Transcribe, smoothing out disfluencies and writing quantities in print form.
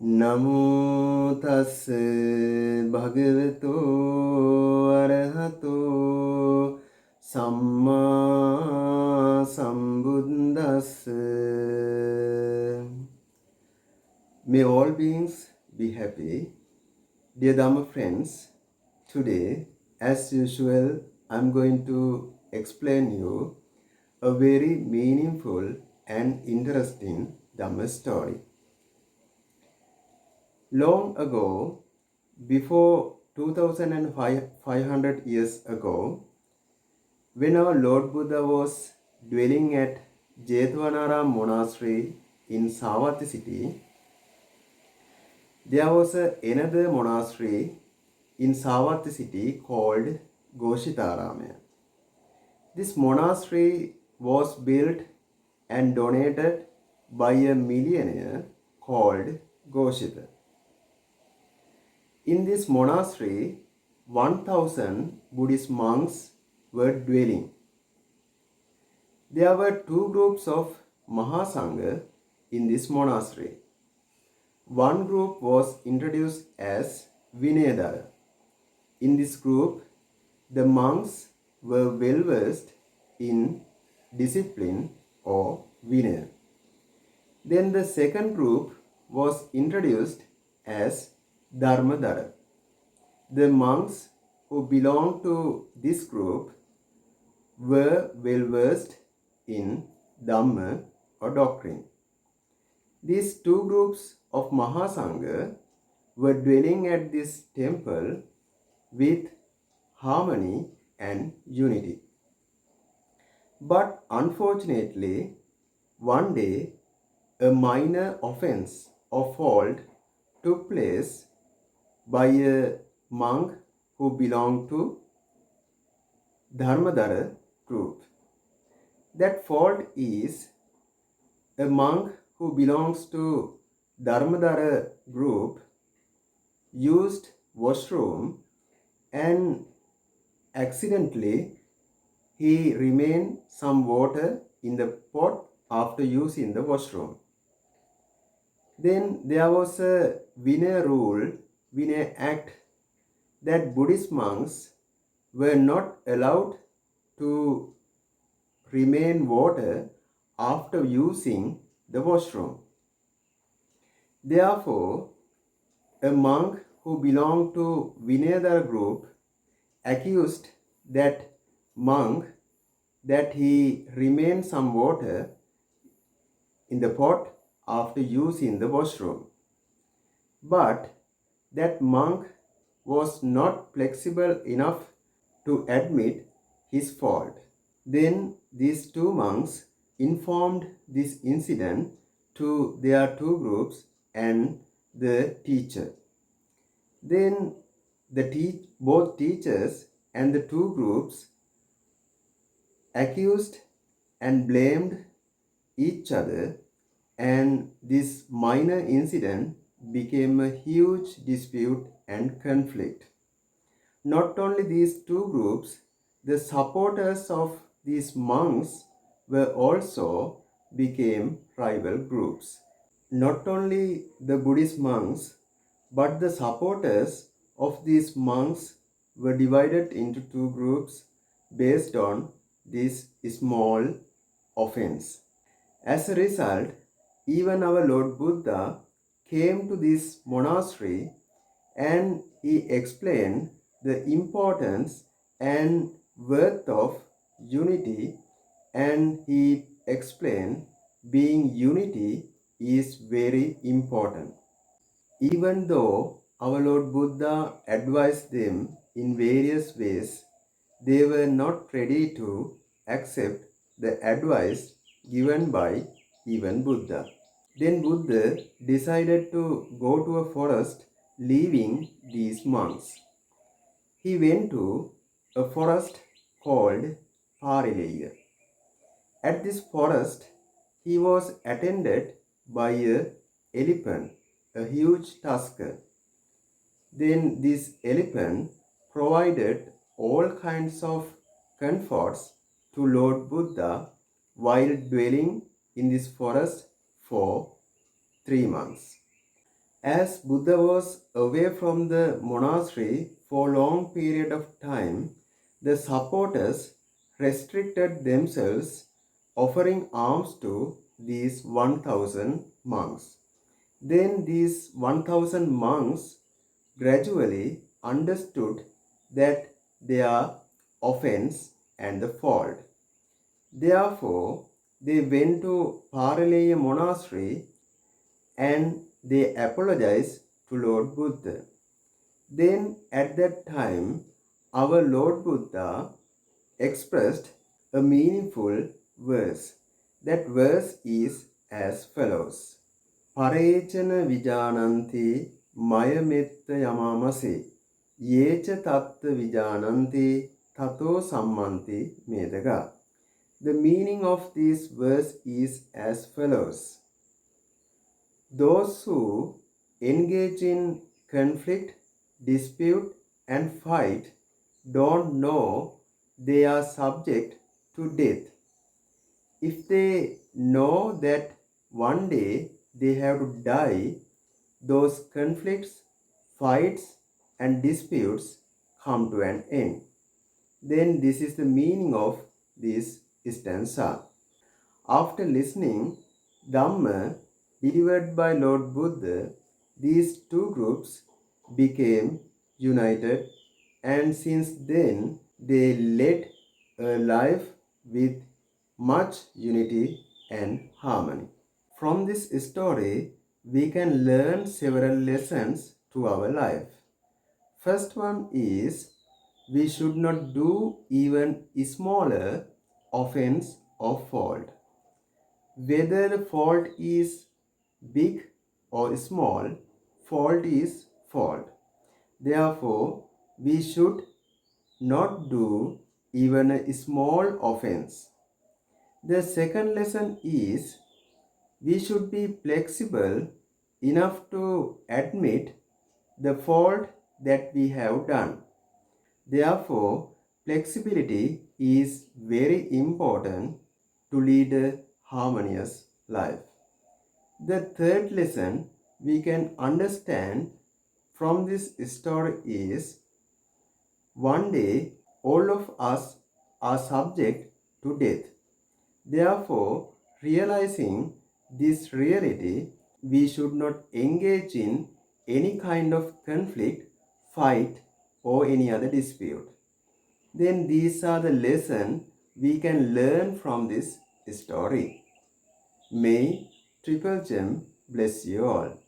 Namo tassa bhagavato arahato samma sambuddhassa. May all beings be happy. Dear Dhamma friends, today, as usual, I'm going to explain you a very meaningful and interesting Dhamma story. Long ago, before 2500 years ago, when our Lord Buddha was dwelling at Jetvanara Monastery in Savatthi city, there was another monastery in Savatthi city called Goshitaramaya. This monastery was built and donated by a millionaire called Goshita. In this monastery, 1000 Buddhist monks were dwelling. There were two groups of Mahasangha in this monastery. One group was introduced as Vinayadara. In this group, the monks were well versed in discipline or Vinaya. Then the second group was introduced as Dharmadara. The monks who belonged to this group were well versed in Dhamma or doctrine. These two groups of Mahasangha were dwelling at this temple with harmony and unity. But unfortunately, one day a minor offense or fault took place by a monk who belonged to Dharmadara group. That fault is a monk who belongs to Dharmadara group used washroom and accidentally he remained some water in the pot after using the washroom. Then there was a Vinaya rule, Vinaya act, that Buddhist monks were not allowed to remain water after using the washroom. Therefore, a monk who belonged to Vinayadhara group accused that monk that he remained some water in the pot after using the washroom. But that monk was not flexible enough to admit his fault. Then these two monks informed this incident to their two groups and the teacher. Then both teachers and the two groups accused and blamed each other, and this minor incident became a huge dispute and conflict. Not only these two groups, the supporters of these monks were also became rival groups. Not only the Buddhist monks, but the supporters of these monks were divided into two groups based on this small offense. As a result, even our Lord Buddha came to this monastery and he explained the importance and worth of unity, and he explained being unity is very important. Even though our Lord Buddha advised them in various ways, they were not ready to accept the advice given by even Buddha. Then Buddha decided to go to a forest leaving these monks. He went to a forest called Parileya. At this forest, he was attended by an elephant, a huge tusker. Then this elephant provided all kinds of comforts to Lord Buddha while dwelling in this forest for 3 months. As Buddha was away from the monastery for a long period of time, the supporters restricted themselves, offering alms to these 1000 monks. Then these 1000 monks gradually understood that their offense and the fault. Therefore, they went to Paraleya monastery and they apologized to Lord Buddha. Then at that time, our Lord Buddha expressed a meaningful verse. That verse is as follows. Parechana vijananti mayametta yamamase yecha tatta vijananti tato sammanti medaga. The meaning of this verse is as follows. Those who engage in conflict, dispute, and fight don't know they are subject to death. If they know that one day they have to die, those conflicts, fights, and disputes come to an end. Then this is the meaning of this stanza. After listening Dhamma delivered by Lord Buddha, these two groups became united, and since then they led a life with much unity and harmony. From this story, we can learn several lessons to our life. First one is we should not do even smaller offense or fault. Whether the fault is big or small, fault is fault. Therefore, we should not do even a small offense. The second lesson is we should be flexible enough to admit the fault that we have done. Therefore, flexibility is very important to lead a harmonious life. The third lesson we can understand from this story is one day all of us are subject to death. Therefore, realizing this reality, we should not engage in any kind of conflict, fight, or any other dispute. Then these are the lessons we can learn from this story. May Triple Gem bless you all.